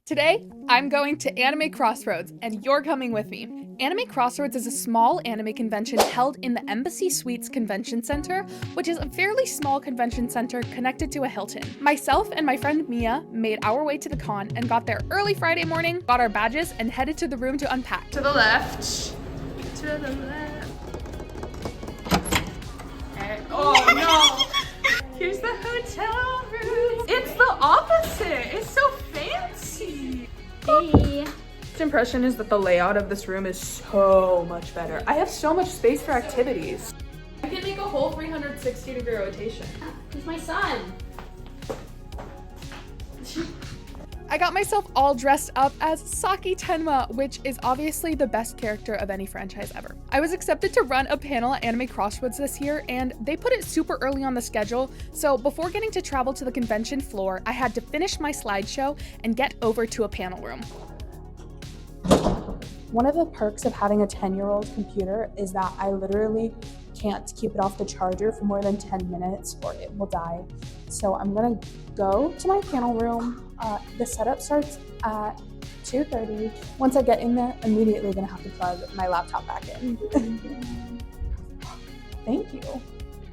Today, I'm going to Anime Crossroads, and you're coming with me. Anime Crossroads is a small anime convention held in the Embassy Suites Convention Center, which is a fairly small convention center connected to a Hilton. Myself and my friend Mia made our way to the con and got there early Friday morning, got our badges, and headed to the room to unpack. To the left. To the left. Oh no! Here's the hotel room. It's the opposite. It's so fancy. Hey. First impression is that the layout of this room is so much better. I have so much space for activities. I can make a whole 360-degree rotation. He's my son. I got myself all dressed up as Saki Tenma, which is obviously the best character of any franchise ever. I was accepted to run a panel at Anime Crossroads this year, and they put it super early on the schedule, so before getting to travel to the convention floor, I had to finish my slideshow and get over to a panel room. One of the perks of having a 10-year-old computer is that I literally can't keep it off the charger for more than 10 minutes or it will die. So I'm gonna go to my panel room. The setup starts at 2:30. Once I get in there, immediately gonna have to plug my laptop back in. Thank you.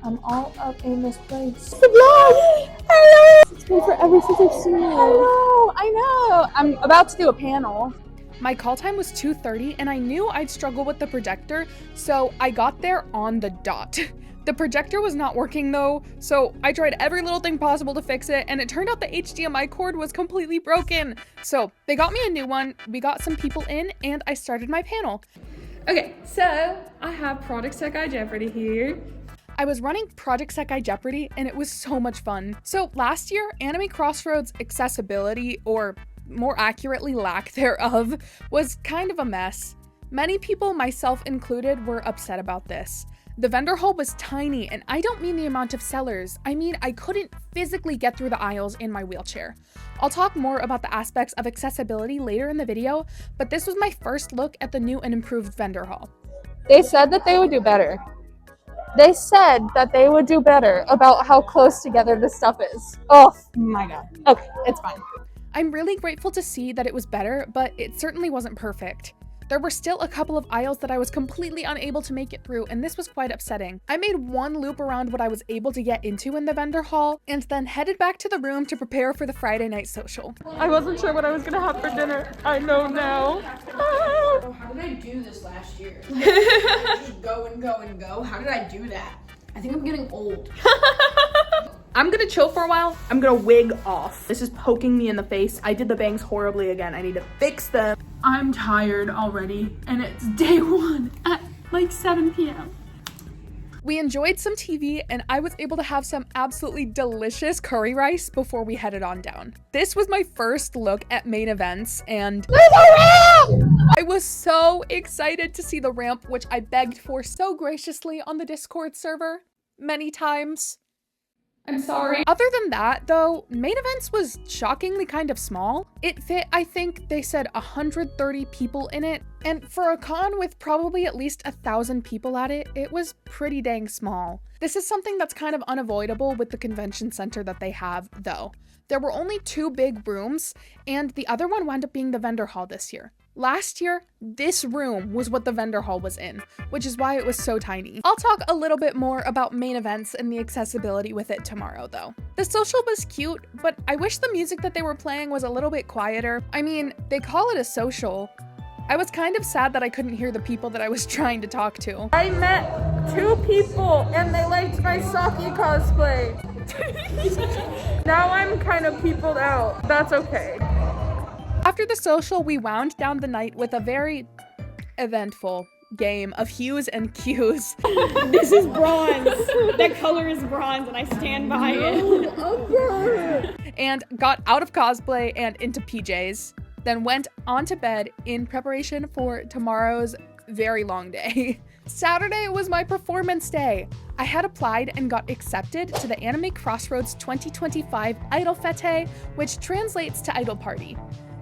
I'm all up in this place. The vlog! Hello! It's been forever since I've seen you. Hello! I know! I'm about to do a panel. My call time was 2:30 and I knew I'd struggle with the projector, so I got there on the dot. The projector was not working though, so I tried every little thing possible to fix it, and it turned out the HDMI cord was completely broken. So they got me a new one, we got some people in, and I started my panel. Okay, so I have Project Sekai Jeopardy here. I was running Project Sekai Jeopardy and it was so much fun. So last year, Anime Crossroads accessibility, or more accurately lack thereof, was kind of a mess. Many people, myself included, were upset about this. The vendor hall was tiny, and I don't mean the amount of sellers. I mean, I couldn't physically get through the aisles in my wheelchair. I'll talk more about the aspects of accessibility later in the video, but this was my first look at the new and improved vendor hall. They said that they would do better. They said that they would do better about how close together this stuff is. Oh my god. Okay, it's fine. I'm really grateful to see that it was better, but it certainly wasn't perfect. There were still a couple of aisles that I was completely unable to make it through, and this was quite upsetting. I made one loop around what I was able to get into in the vendor hall, and then headed back to the room to prepare for the Friday night social. I wasn't sure what I was gonna have for dinner. I know now. Oh, how did I do this last year? Just go and go and go. How did I do that? I think I'm getting old. I'm gonna chill for a while. I'm gonna wig off. This is poking me in the face. I did the bangs horribly again. I need to fix them. I'm tired already, and it's day one at like 7 p.m. We enjoyed some TV, and I was able to have some absolutely delicious curry rice before we headed on down. This was my first look at main events, and I was so excited to see the ramp, which I begged for so graciously on the Discord server many times. I'm sorry. Other than that, though, main events was shockingly kind of small. It fit, I think they said 130 people in it, and for a con with probably at least 1,000 people at it, it was pretty dang small. This is something that's kind of unavoidable with the convention center that they have, though. There were only 2 big rooms, and the other one wound up being the vendor hall this year. Last year, this room was what the vendor hall was in, which is why it was so tiny. I'll talk a little bit more about main events and the accessibility with it tomorrow, though. The social was cute, but I wish the music that they were playing was a little bit quieter. I mean, they call it a social. I was kind of sad that I couldn't hear the people that I was trying to talk to. I met 2 people and they liked my Saki cosplay. Now I'm kind of peopled out. That's okay. After the social, we wound down the night with a very eventful game of hues and cues. This is bronze. That color is bronze and I stand by it. And got out of cosplay and into PJs, then went on to bed in preparation for tomorrow's very long day. Saturday was my performance day. I had applied and got accepted to the Anime Crossroads 2025 Idol Fete, which translates to Idol Party.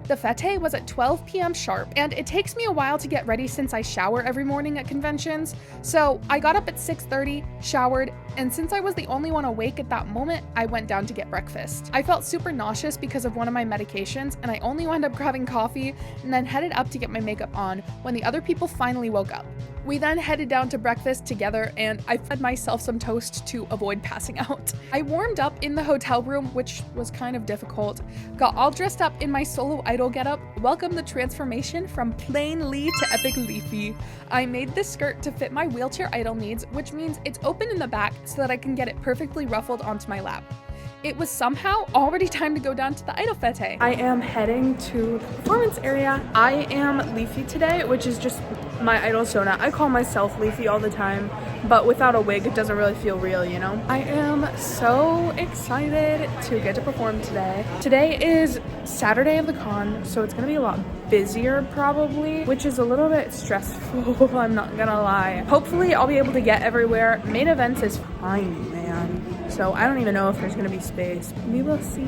The fete was at 12 p.m. sharp, and it takes me a while to get ready since I shower every morning at conventions. So I got up at 6:30, showered, and since I was the only one awake at that moment, I went down to get breakfast. I felt super nauseous because of one of my medications, and I only wound up grabbing coffee and then headed up to get my makeup on when the other people finally woke up. We then headed down to breakfast together, and I fed myself some toast to avoid passing out. I warmed up in the hotel room, which was kind of difficult, got all dressed up in my solo idol getup, welcomed the transformation from plain Lee to epic Leafy. I made this skirt to fit my wheelchair idol needs, which means it's open in the back so that I can get it perfectly ruffled onto my lap. It was somehow already time to go down to the idol fete. I am heading to the performance area. I am Leafy today, which is just my idol Sona. I call myself Leafy all the time, but without a wig, it doesn't really feel real, you know? I am so excited to get to perform today. Today is Saturday of the con, so it's gonna be a lot busier probably, which is a little bit stressful, I'm not gonna lie. Hopefully I'll be able to get everywhere. Main events is fine, man. So I don't even know if there's gonna be space. We will see.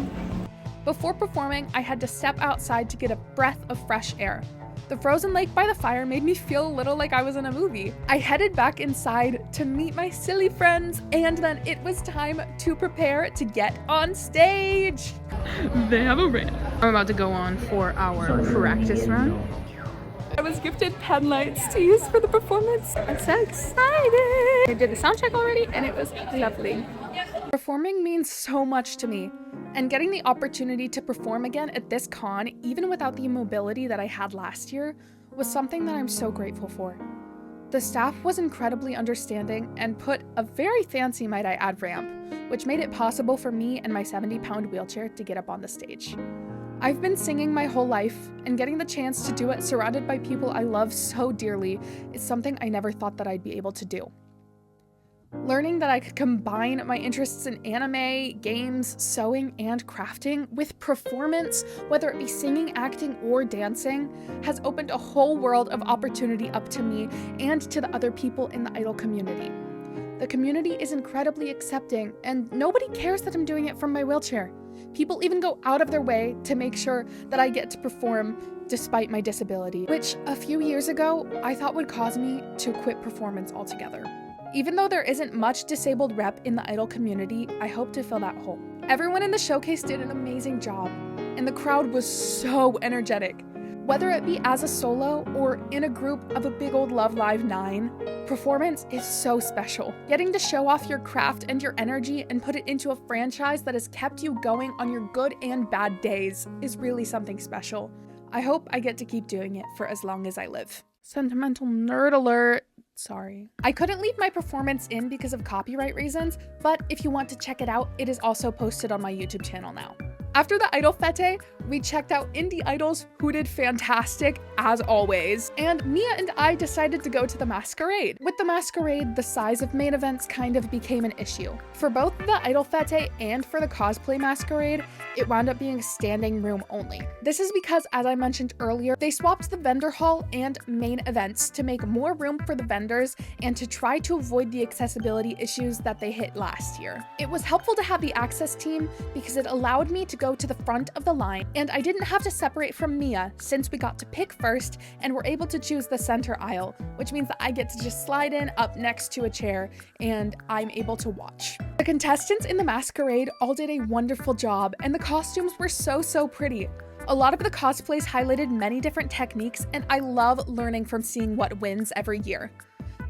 Before performing, I had to step outside to get a breath of fresh air. The frozen lake by the fire made me feel a little like I was in a movie. I headed back inside to meet my silly friends, and then it was time to prepare to get on stage. They have a rant. I'm about to go on for our practice run. I was gifted pen lights to use for the performance. I'm so excited. I did the sound check already, and it was lovely. Performing means so much to me, and getting the opportunity to perform again at this con, even without the immobility that I had last year, was something that I'm so grateful for. The staff was incredibly understanding and put a very fancy, might I add, ramp, which made it possible for me and my 70-pound wheelchair to get up on the stage. I've been singing my whole life, and getting the chance to do it surrounded by people I love so dearly is something I never thought that I'd be able to do. Learning that I could combine my interests in anime, games, sewing, and crafting with performance, whether it be singing, acting, or dancing, has opened a whole world of opportunity up to me and to the other people in the idol community. The community is incredibly accepting, and nobody cares that I'm doing it from my wheelchair. People even go out of their way to make sure that I get to perform despite my disability, which a few years ago I thought would cause me to quit performance altogether. Even though there isn't much disabled rep in the idol community, I hope to fill that hole. Everyone in the showcase did an amazing job, and the crowd was so energetic. Whether it be as a solo or in a group of a big old Love Live 9, performance is so special. Getting to show off your craft and your energy and put it into a franchise that has kept you going on your good and bad days is really something special. I hope I get to keep doing it for as long as I live. Sentimental nerd alert. Sorry. I couldn't leave my performance in because of copyright reasons, but if you want to check it out, it is also posted on my YouTube channel now. After the Idol Fete, we checked out Indie Idols, who did fantastic as always, and Mia and I decided to go to the masquerade. With the masquerade, the size of main events kind of became an issue. For both the Idol Fete and for the cosplay masquerade, it wound up being standing room only. This is because, as I mentioned earlier, they swapped the vendor hall and main events to make more room for the vendors and to try to avoid the accessibility issues that they hit last year. It was helpful to have the access team because it allowed me to go to the front of the line, and I didn't have to separate from Mia since we got to pick first and were able to choose the center aisle, which means that I get to just slide in up next to a chair and I'm able to watch. The contestants in the masquerade all did a wonderful job, and the costumes were so pretty. A lot of the cosplays highlighted many different techniques, and I love learning from seeing what wins every year.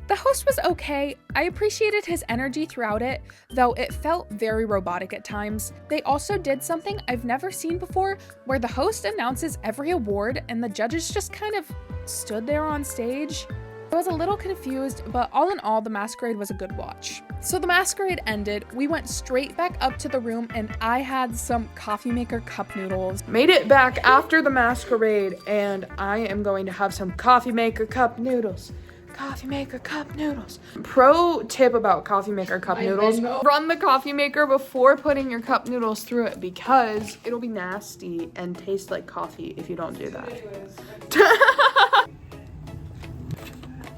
The host was okay. I appreciated his energy throughout it, though it felt very robotic at times. They also did something I've never seen before, where the host announces every award and the judges just kind of stood there on stage. I was a little confused, but all in all, the masquerade was a good watch. So the masquerade ended, we went straight back up to the room, and I had some coffee maker cup noodles. Made it back after the masquerade, and I am going to have some coffee maker cup noodles. Coffee maker cup noodles. Pro tip about coffee maker cup noodles: run the coffee maker before putting your cup noodles through it, because it'll be nasty and taste like coffee if you don't do that.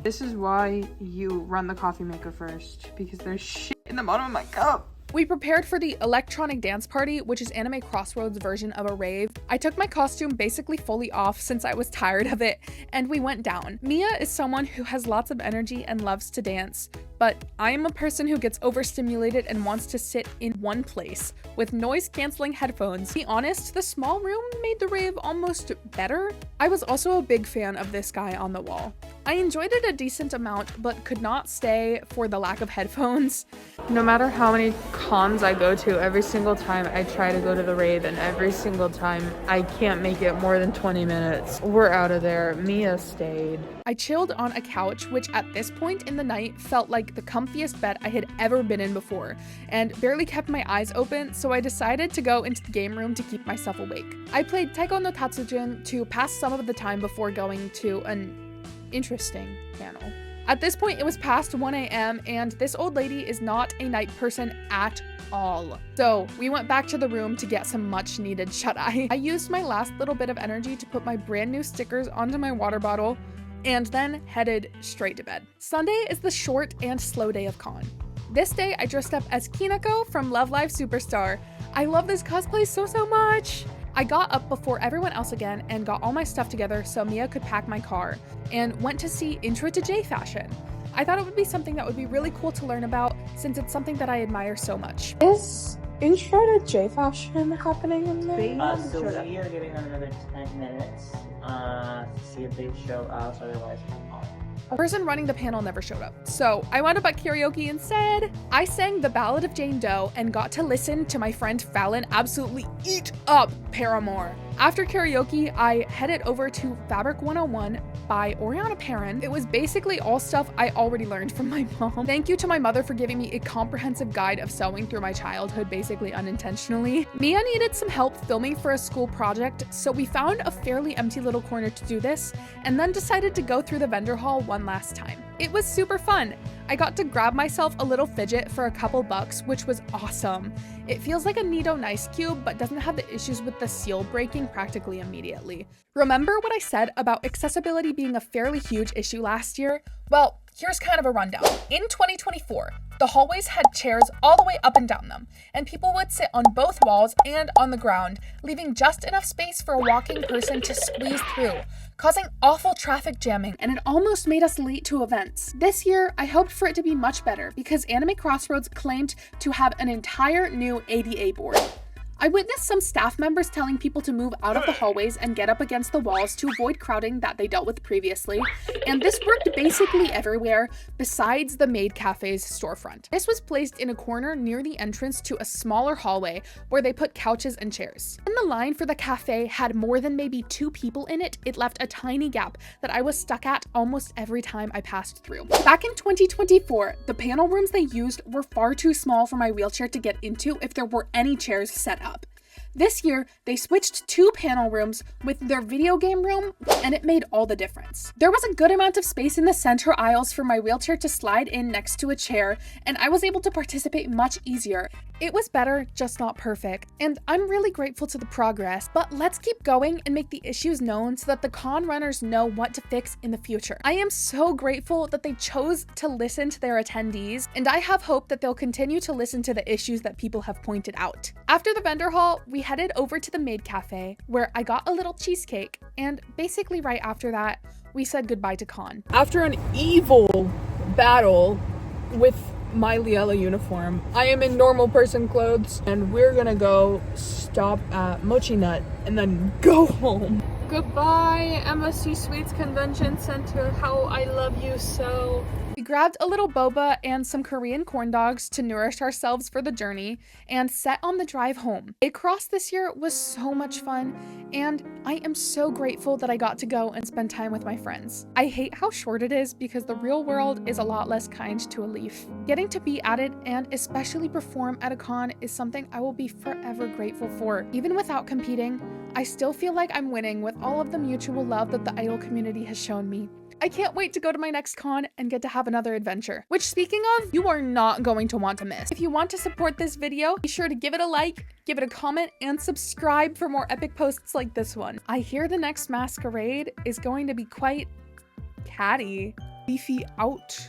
This is why you run the coffee maker first, because there's shit in the bottom of my cup. We prepared for the electronic dance party, which is anime Crossroads' version of a rave. I took my costume basically fully off since I was tired of it, and we went down. Mia is someone who has lots of energy and loves to dance, but I am a person who gets overstimulated and wants to sit in one place with noise-canceling headphones. To be honest, the small room made the rave almost better. I was also a big fan of this guy on the wall. I enjoyed it a decent amount, but could not stay for the lack of headphones. No matter how many cons I go to, every single time I try to go to the rave, and every single time I can't make it more than 20 minutes. We're out of there. Mia stayed. I chilled on a couch, which at this point in the night felt like the comfiest bed I had ever been in before, and barely kept my eyes open, so I decided to go into the game room to keep myself awake. I played Taiko no Tatsujin to pass some of the time before going to an interesting panel. At this point, it was past 1 a.m. and this old lady is not a night person at all. So we went back to the room to get some much needed shut-eye. I used my last little bit of energy to put my brand new stickers onto my water bottle and then headed straight to bed. Sunday is the short and slow day of con. This day, I dressed up as Kinako from Love Live Superstar. I love this cosplay so much. I got up before everyone else again and got all my stuff together so Mia could pack my car, and went to see Intro to J Fashion. I thought it would be something that would be really cool to learn about since it's something that I admire so much. Is Intro to J Fashion happening in there? So we are giving them another 10 minutes to see if they show us, otherwise we're on. The person running the panel never showed up, so I wound up at karaoke instead. I sang The Ballad of Jane Doe and got to listen to my friend Fallon absolutely eat up Paramore. After karaoke, I headed over to Fabric 101 by Oriana Perrin. It was basically all stuff I already learned from my mom. Thank you to my mother for giving me a comprehensive guide of sewing through my childhood, basically unintentionally. Mia needed some help filming for a school project, so we found a fairly empty little corner to do this, and then decided to go through the vendor hall one last time. It was super fun. I got to grab myself a little fidget for a couple bucks, which was awesome. It feels like a Nido Nice Cube, but doesn't have the issues with the seal breaking practically immediately. Remember what I said about accessibility being a fairly huge issue last year? Well, here's kind of a rundown. In 2024, the hallways had chairs all the way up and down them, and people would sit on both walls and on the ground, leaving just enough space for a walking person to squeeze through, causing awful traffic jamming, and it almost made us late to events. This year, I hoped for it to be much better because Anime Crossroads claimed to have an entire new ADA board. I witnessed some staff members telling people to move out of the hallways and get up against the walls to avoid crowding that they dealt with previously, and this worked basically everywhere besides the Maid Cafe's storefront. This was placed in a corner near the entrance to a smaller hallway where they put couches and chairs. When the line for the cafe had more than maybe 2 people in it, it left a tiny gap that I was stuck at almost every time I passed through. Back in 2024, the panel rooms they used were far too small for my wheelchair to get into if there were any chairs set up. This year, they switched 2 panel rooms with their video game room, and it made all the difference. There was a good amount of space in the center aisles for my wheelchair to slide in next to a chair, and I was able to participate much easier. It was better, just not perfect, and I'm really grateful to the progress, but let's keep going and make the issues known so that the con runners know what to fix in the future. I am so grateful that they chose to listen to their attendees, and I have hope that they'll continue to listen to the issues that people have pointed out. After the vendor hall, we headed over to the Maid Cafe, where I got a little cheesecake, and basically right after that, we said goodbye to con. After an evil battle with my Liella uniform, I am in normal person clothes, and we're gonna go stop at Mochi Nut and then go home. Goodbye, MSC Sweets Convention Center. How I love you so. We grabbed a little boba and some Korean corn dogs to nourish ourselves for the journey and set on the drive home. Across this year was so much fun, and I am so grateful that I got to go and spend time with my friends. I hate how short it is because the real world is a lot less kind to a leaf. Getting to be at it and especially perform at a con is something I will be forever grateful for. Even without competing, I still feel like I'm winning with all of the mutual love that the idol community has shown me. I can't wait to go to my next con and get to have another adventure, which, speaking of, you are not going to want to miss. If you want to support this video, be sure to give it a like, give it a comment, and subscribe for more epic posts like this one. I hear the next masquerade is going to be quite catty. Beefy out.